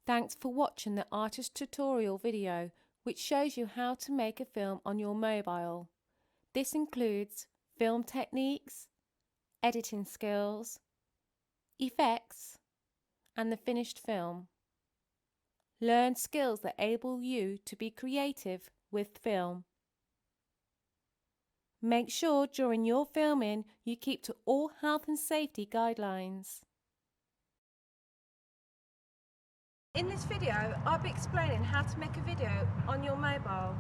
Thanks for watching the artist tutorial video which shows you how to make a film on your mobile. This includes film techniques, editing skills, effects, and the finished film. Learn skills that enable you to be creative with film. Make sure during your filming you keep to all health and safety guidelines. In this video, I'll be explaining how to make a video on your mobile.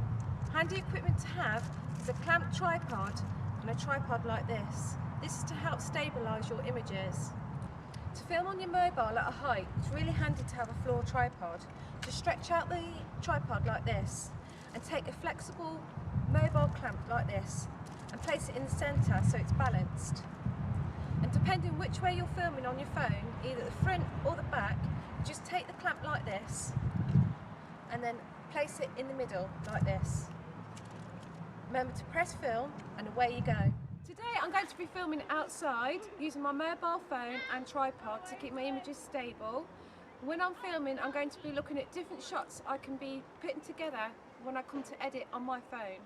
Handy equipment to have is a clamped tripod and a tripod like this. This is to help stabilise your images. To film on your mobile at a height, it's really handy to have a floor tripod. Just stretch out the tripod like this and take a flexible mobile clamp like this and place it in the centre so it's balanced. And depending which way you're filming on your phone, either the front or the back, just take the clamp like this and then place it in the middle like this. Remember to press film and away you go. Today I'm going to be filming outside using my mobile phone and tripod to keep my images stable. When I'm filming, I'm going to be looking at different shots I can be putting together when I come to edit on my phone.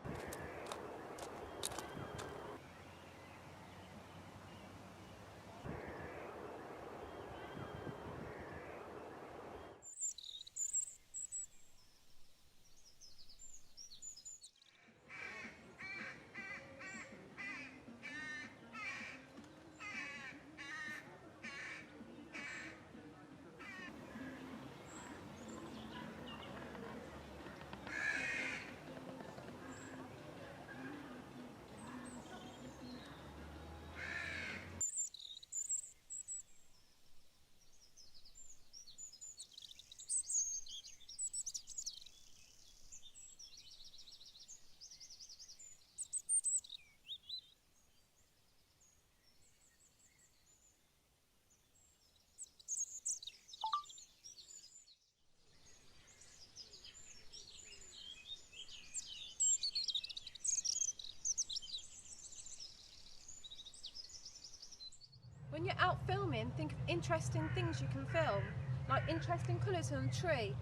When you're out filming, think of interesting things you can film, like interesting colours on a tree,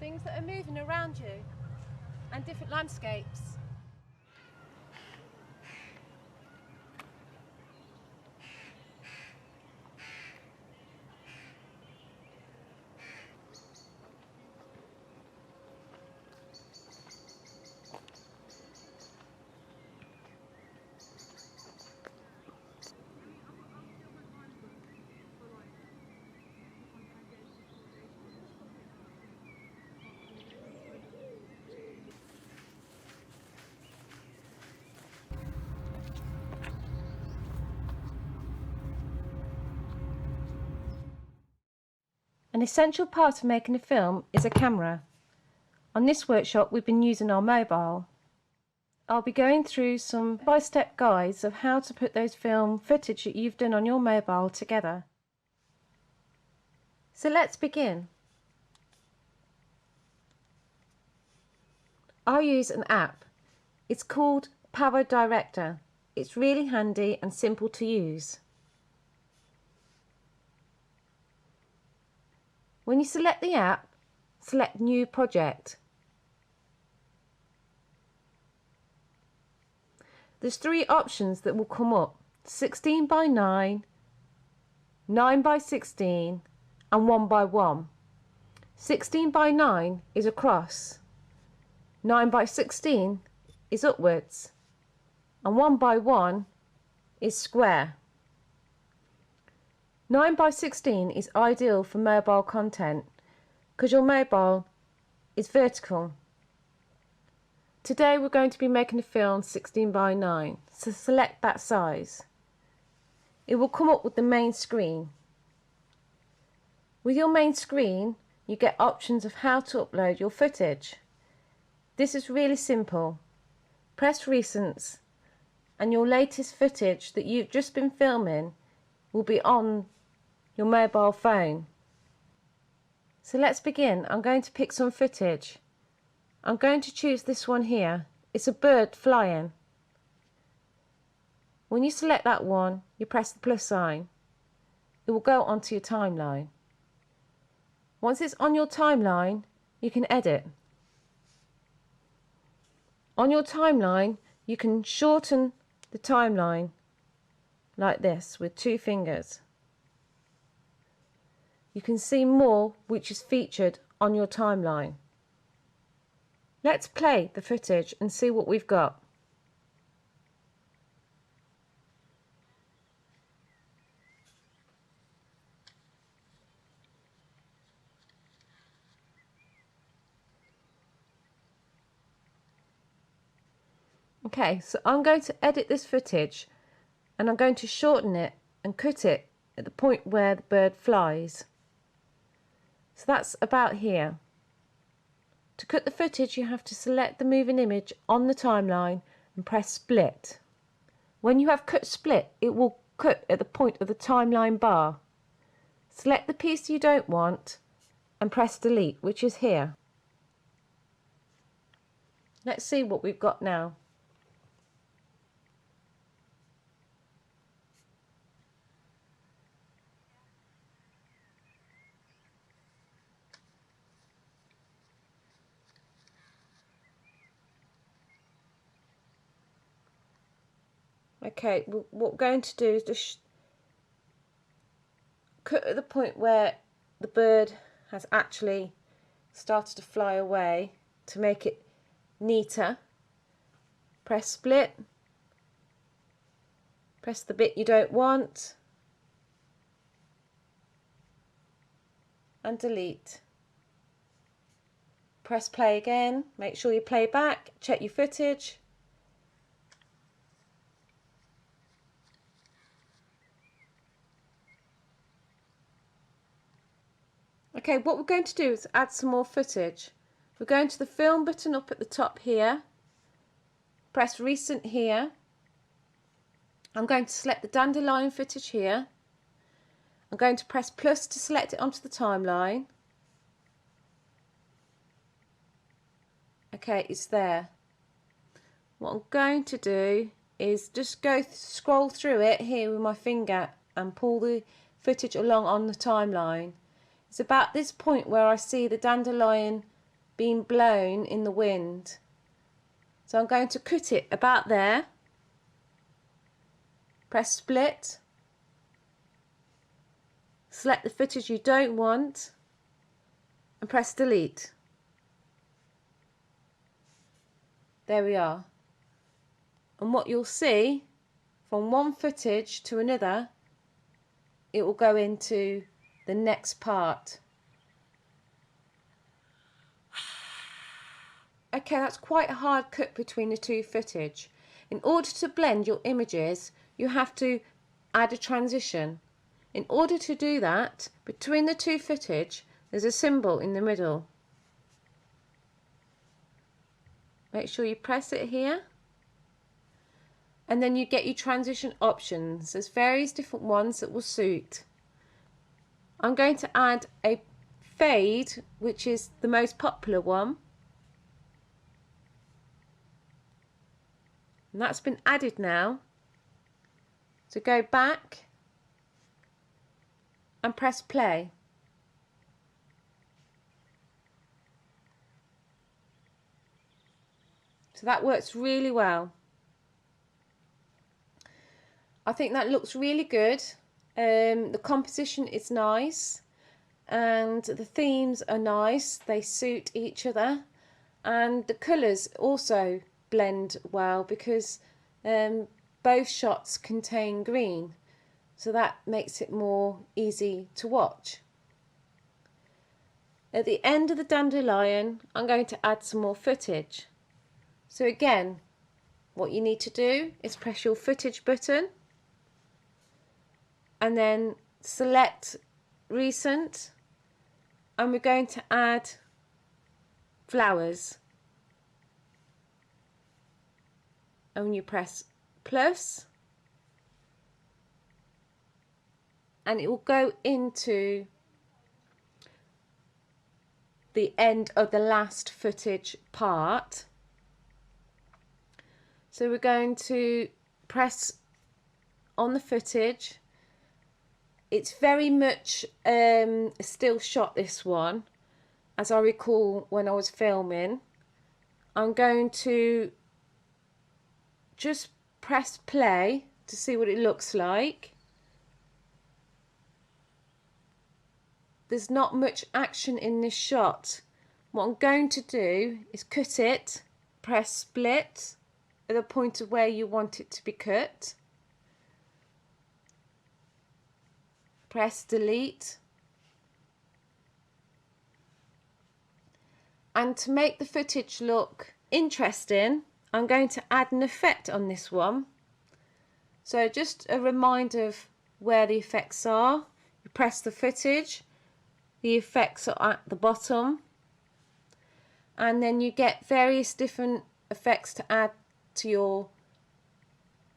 things that are moving around you, and different landscapes. An essential part of making a film is a camera. On this workshop we've been using our mobile. I'll be going through some step-by-step guides of how to put those film footage that you've done on your mobile together. So let's begin. I use an app. It's called Power Director. It's really handy and simple to use. When you select the app, select New Project. There's three options that will come up: 16 by 9, 9 by 16 and 1 by 1. 16 by 9 is across, 9 by 16 is upwards, and 1 by 1 is square. 9 by 16 is ideal for mobile content because your mobile is vertical. Today we're going to be making a film 16 by 9, so select that size. It will come up with the main screen. With your main screen you get options of how to upload your footage. This is really simple. Press Recents and your latest footage that you've just been filming will be on your mobile phone. So let's begin. I'm going to pick some footage. I'm going to choose this one here. It's a bird flying. When you select that one, you press the plus sign. It will go onto your timeline. Once it's on your timeline, you can edit. On your timeline, you can shorten the timeline like this with 2 fingers. You can see more which is featured on your timeline. Let's play the footage and see what we've got. Okay, so I'm going to edit this footage and I'm going to shorten it and cut it at the point where the bird flies. So that's about here. To cut the footage, you have to select the moving image on the timeline and press split. When you have cut split, it will cut at the point of the timeline bar. Select the piece you don't want and press delete, which is here. Let's see what we've got now. Okay, what we're going to do is just cut at the point where the bird has actually started to fly away to make it neater. Press split, press the bit you don't want and delete. Press play again, make sure you play back, check your footage. Okay, what we're going to do is add some more footage. We're going to the film button up at the top here, press recent here. I'm going to select the dandelion footage here. I'm going to press plus to select it onto the timeline. Okay, it's there. What I'm going to do is just scroll through it here with my finger and pull the footage along on the timeline. It's about this point where I see the dandelion being blown in the wind. So I'm going to cut it about there. Press split. Select the footage you don't want and press delete. There we are. And what you'll see, from one footage to another, it will go into the next part. Okay, that's quite a hard cut between the 2 footage. In order to blend your images, you have to add a transition. In order to do that, between the 2 footage, there's a symbol in the middle. Make sure you press it here. And then you get your transition options. There's various different ones that will suit. I'm going to add a fade, which is the most popular one. And that's been added now. So go back and press play. So that works really well. I think that looks really good. The composition is nice and the themes are nice, they suit each other, and the colours also blend well because both shots contain green, so that makes it more easy to watch. At the end of the dandelion, I'm going to add some more footage. So again, what you need to do is press your footage button and then select recent, and we're going to add flowers. And when you press plus, and it will go into the end of the last footage part. So we're going to press on the footage It's very much a still shot, this one, as I recall when I was filming. I'm going to just press play to see what it looks like. There's not much action in this shot. What I'm going to do is cut it, press split at the point of where you want it to be cut. Press delete. And to make the footage look interesting, I'm going to add an effect on this one. So just a reminder of where the effects are. You press the footage, the effects are at the bottom, and then you get various different effects to add to your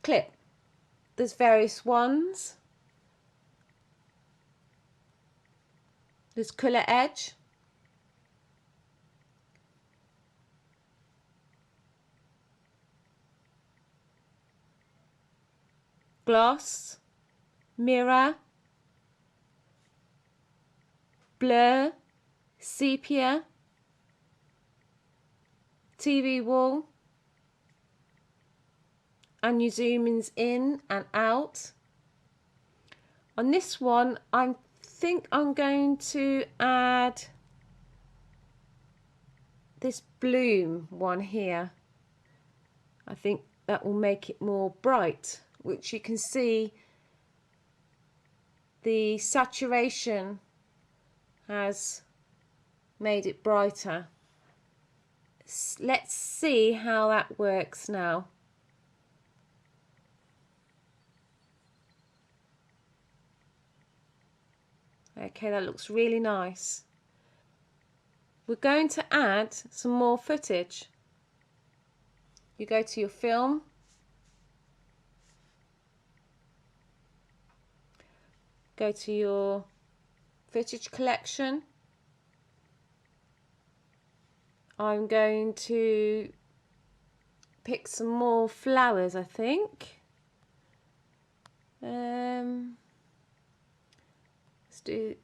clip. There's various ones. There's colour edge. Gloss, mirror, blur, sepia, TV wall, and your zoom in and out. On this one, I think I'm going to add this bloom one here. I think that will make it more bright, which you can see the saturation has made it brighter. Let's see how that works now. Okay, that looks really nice. We're going to add some more footage. You go to your film, go to your footage collection. I'm going to pick some more flowers, I think. Let's do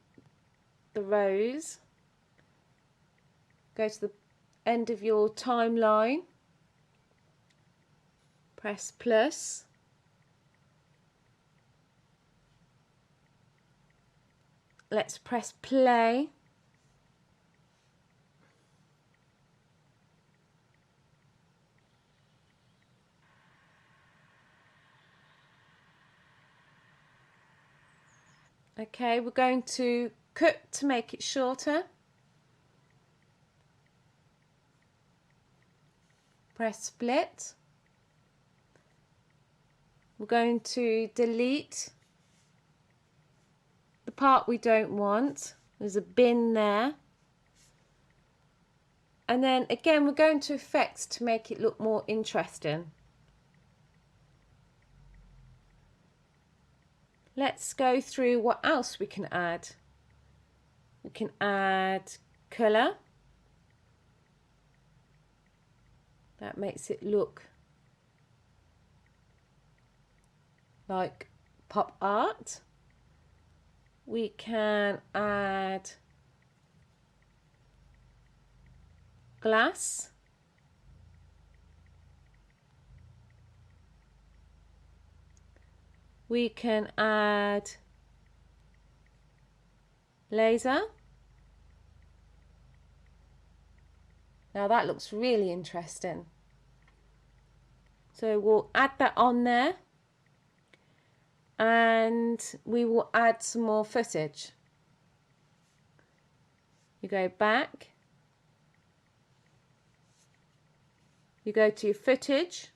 the rose. Go to the end of your timeline, press plus. Let's press play. Okay, we're going to cut to make it shorter. Press split. We're going to delete the part we don't want. There's a bin there. And then again, we're going to effects to make it look more interesting. Let's go through what else we can add. We can add colour. That makes it look like pop art. We can add glass. We can add laser. Now that looks really interesting. So we'll add that on there, and we will add some more footage. You go back, you go to your footage,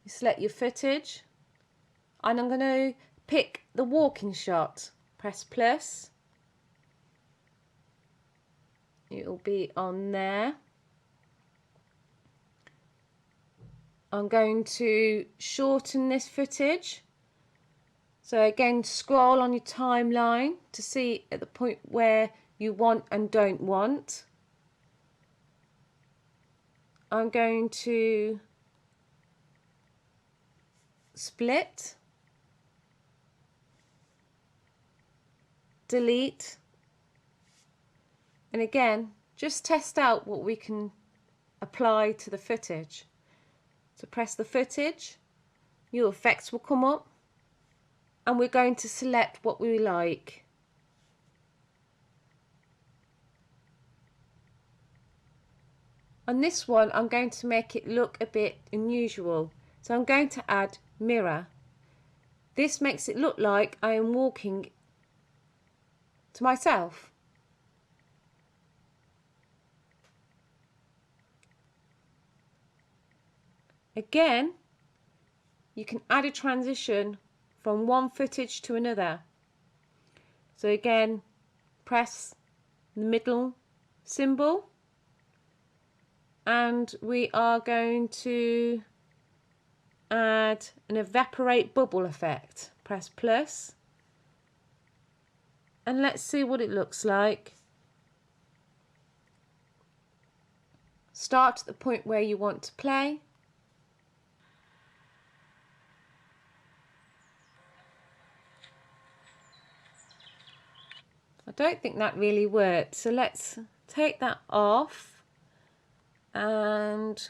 you select your footage, and I'm going to pick the walking shot. Press plus. It will be on there. I'm going to shorten this footage. So again, scroll on your timeline to see at the point where you want and don't want. I'm going to split. delete, and again just test out what we can apply to the footage. So press the footage, your effects will come up, and we're going to select what we like. On this one I'm going to make it look a bit unusual, so I'm going to add mirror. This makes it look like I am walking to myself. Again, you can add a transition from one footage to another. So again, press the middle symbol, and we are going to add an evaporate bubble effect. Press plus, and let's see what it looks like. Start at the point where you want to play. I don't think that really worked, so let's take that off. And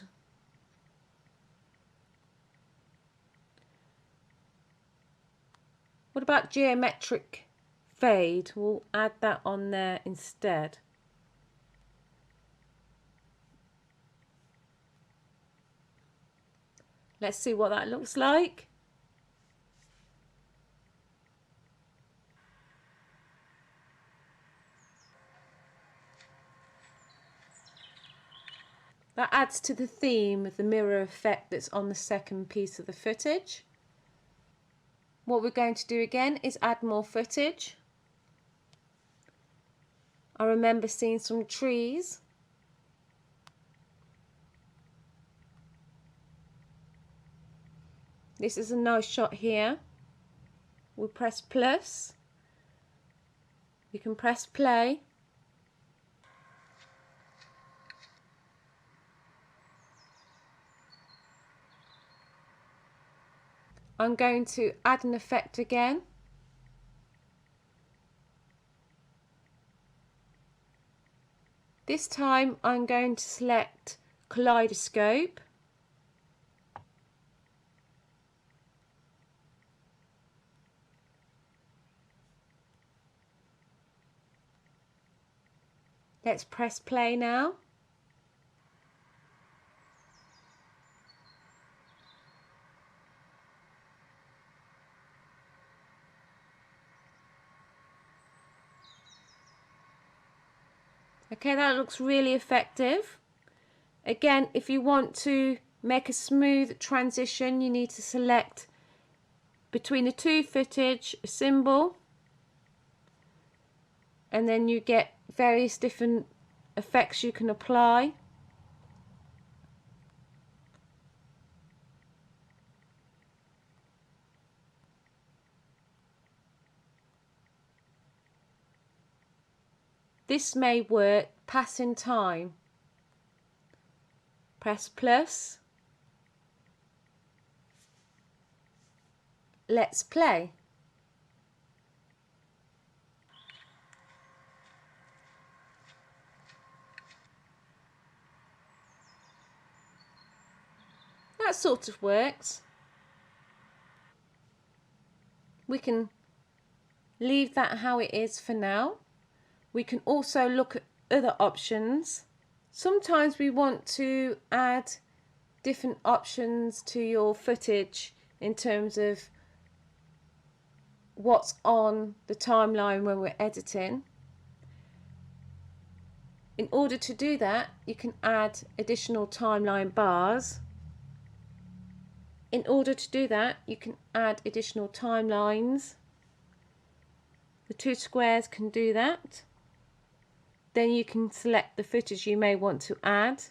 what about geometric fade? We'll add that on there instead. Let's see what that looks like. That adds to the theme of the mirror effect that's on the second piece of the footage. What we're going to do again is add more footage. I remember seeing some trees. This is a nice shot here. We'll press plus. You can press play. I'm going to add an effect again. This time I'm going to select kaleidoscope. Let's press play now. Okay, that looks really effective. Again, if you want to make a smooth transition, you need to select between the two footage a symbol, and then you get various different effects you can apply. This may work passing time. Press plus. Let's play. That sort of works. We can leave that how it is for now. We can also look at other options. Sometimes we want to add different options to your footage in terms of what's on the timeline when we're editing. In order to do that, you can add additional timeline bars. In order to do that, you can add additional timelines. The two squares can do that. Then you can select the footage you may want to add.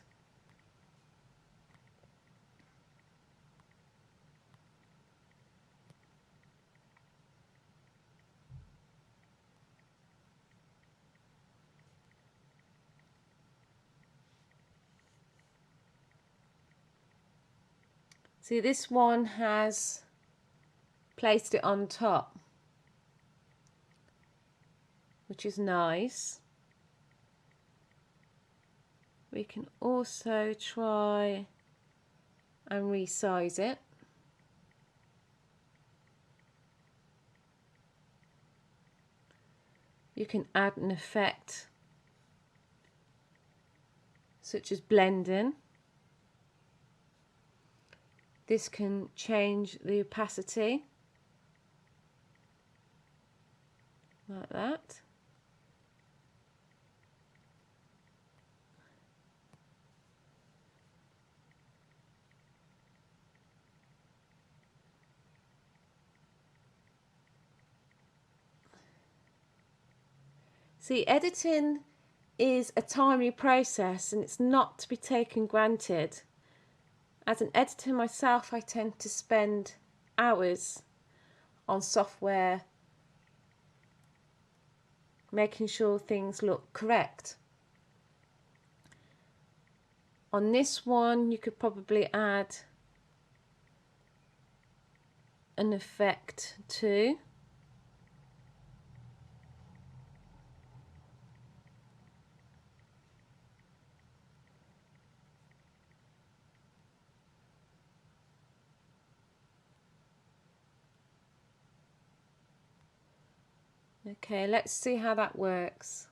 See, this one has placed it on top. which is nice. We can also try and resize it. You can add an effect such as blending. This can change the opacity like that. See, editing is a timely process and it's not to be taken granted. As an editor myself, I tend to spend hours on software making sure things look correct. On this one, you could probably add an effect too. Okay, let's see how that works.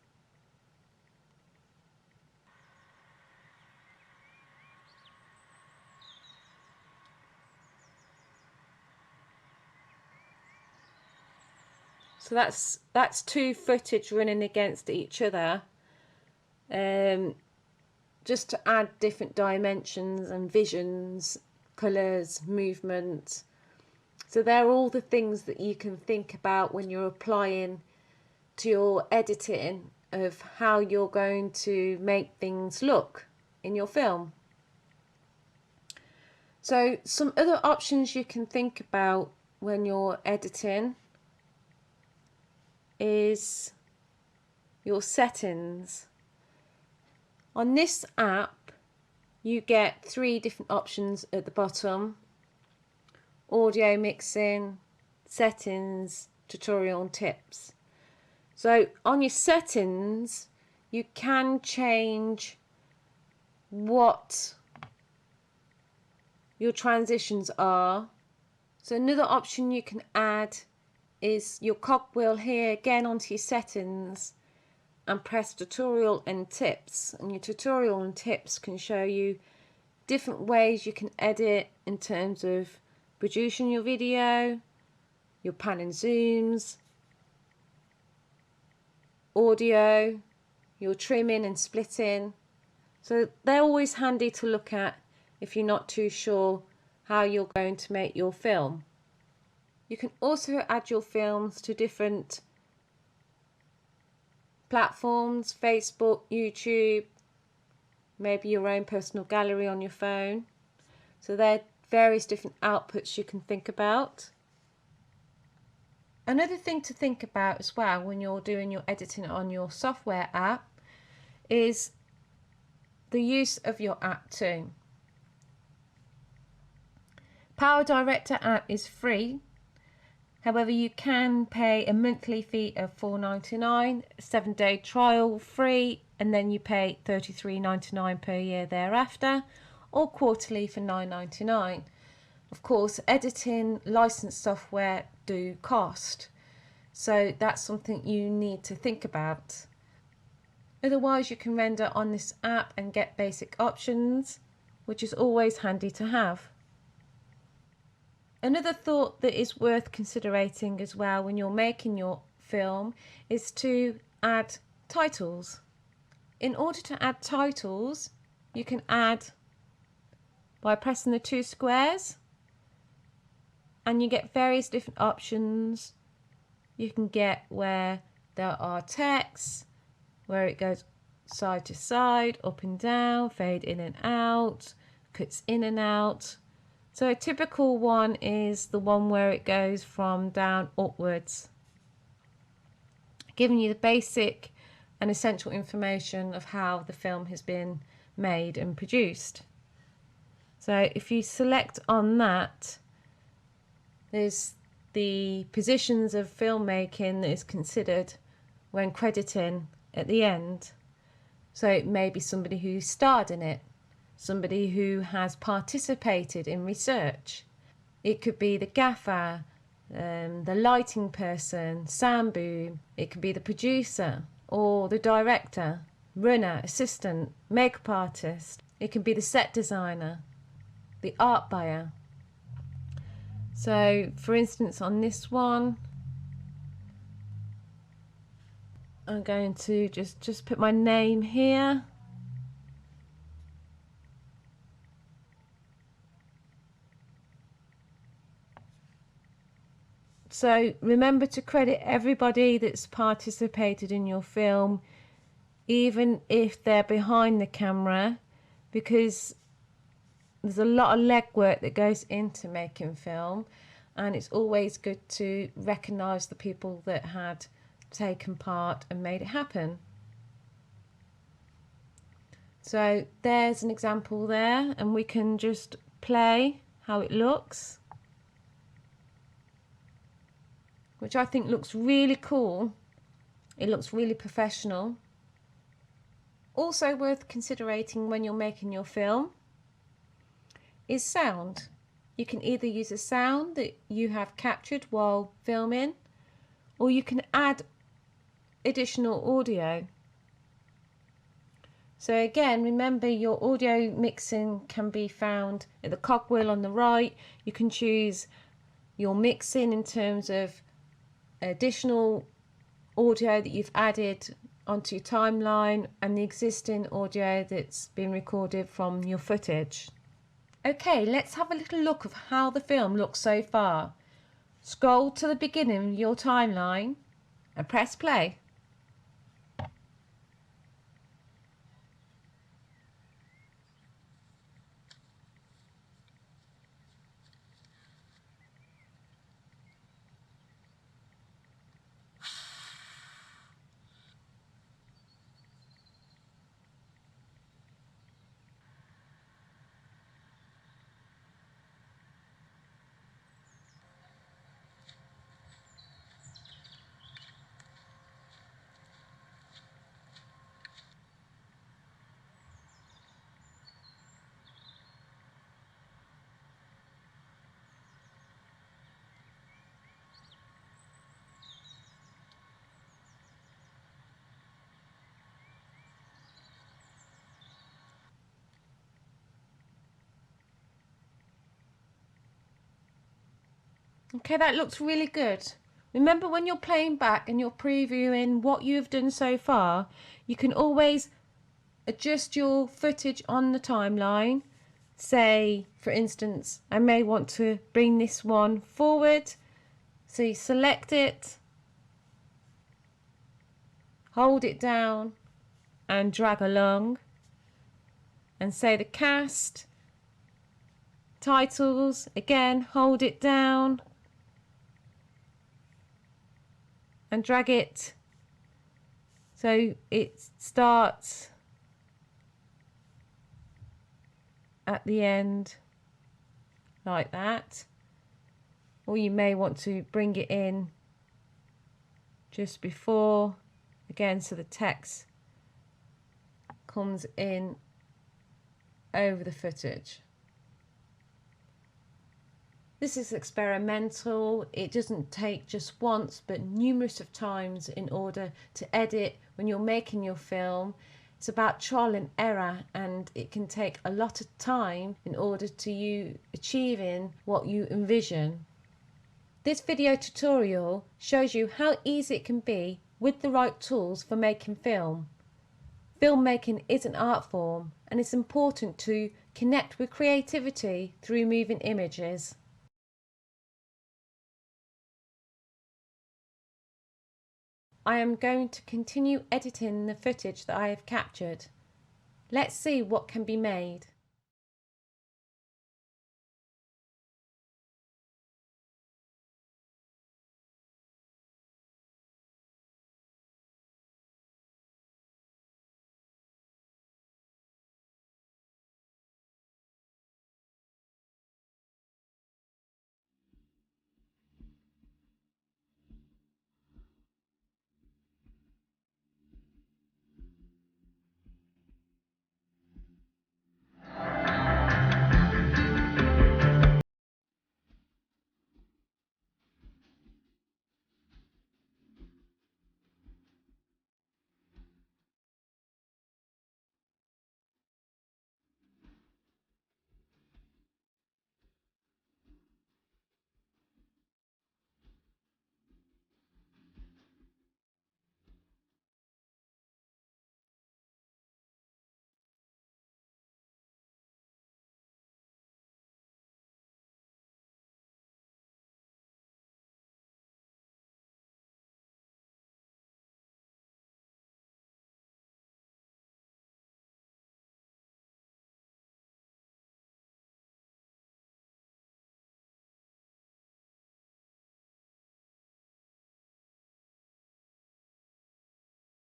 So that's two footage running against each other, just to add different dimensions and visions, colours, movement. So they're all the things that you can think about when you're applying to your editing of how you're going to make things look in your film. So some other options you can think about when you're editing is your settings. On this app you get 3 different options at the bottom: audio mixing, settings, tutorial and tips. So on your settings you can change what your transitions are. So another option you can add is your cogwheel here again onto your settings and press tutorial and tips, and your tutorial and tips can show you different ways you can edit in terms of producing your video, your pan and zooms, audio, your trimming and splitting. So they're always handy to look at if you're not too sure how you're going to make your film. You can also add your films to different platforms: Facebook, YouTube, maybe your own personal gallery on your phone. So there are various different outputs you can think about. Another thing to think about as well when you're doing your editing on your software app is the use of your app too. Power Director app is free. However, you can pay a monthly fee of $4.99, a 7-day trial free, and then you pay $33.99 per year thereafter, or quarterly for $9.99. Of course, editing licensed software do cost, so that's something you need to think about. Otherwise, you can render on this app and get basic options, which is always handy to have. Another thought that is worth considering as well when you're making your film is to add titles. In order to add titles, you can add by pressing the 2 squares, and you get various different options. You can get where there are texts, where it goes side to side, up and down, fade in and out, cuts in and out. So a typical one is the one where it goes from down upwards, giving you the basic and essential information of how the film has been made and produced. So if you select on that, there's the positions of filmmaking that is considered when crediting at the end. So it may be somebody who starred in it, somebody who has participated in research. It could be the gaffer, the lighting person, sound boom. It could be the producer or the director, runner, assistant, makeup artist. It can be the set designer, the art buyer. So for instance, on this one, I'm going to just put my name here. So remember to credit everybody that's participated in your film, even if they're behind the camera, because there's a lot of legwork that goes into making film, and it's always good to recognise the people that had taken part and made it happen. So there's an example there, and we can just play how it looks, which I think looks really cool. It looks really professional. Also worth considering when you're making your film is sound. You can either use a sound that you have captured while filming, or you can add additional audio. So again, remember your audio mixing can be found at the cogwheel on the right. You can choose your mixing in terms of additional audio that you've added onto your timeline and the existing audio that's been recorded from your footage. Okay, let's have a little look of how the film looks so far. Scroll to the beginning of your timeline and press play. Okay, that looks really good. Remember, when you're playing back and you're previewing what you've done so far, you can always adjust your footage on the timeline. Say, for instance, I may want to bring this one forward. So you select it, hold it down and drag along, and say the cast, titles, again hold it down and drag it so it starts at the end like that. Or you may want to bring it in just before, again, so the text comes in over the footage. This is experimental. It doesn't take just once but numerous of times in order to edit when you're making your film. It's about trial and error, and it can take a lot of time in order to you achieving what you envision. This video tutorial shows you how easy it can be with the right tools for making film. Filmmaking is an art form, and it's important to connect with creativity through moving images. I am going to continue editing the footage that I have captured. Let's see what can be made.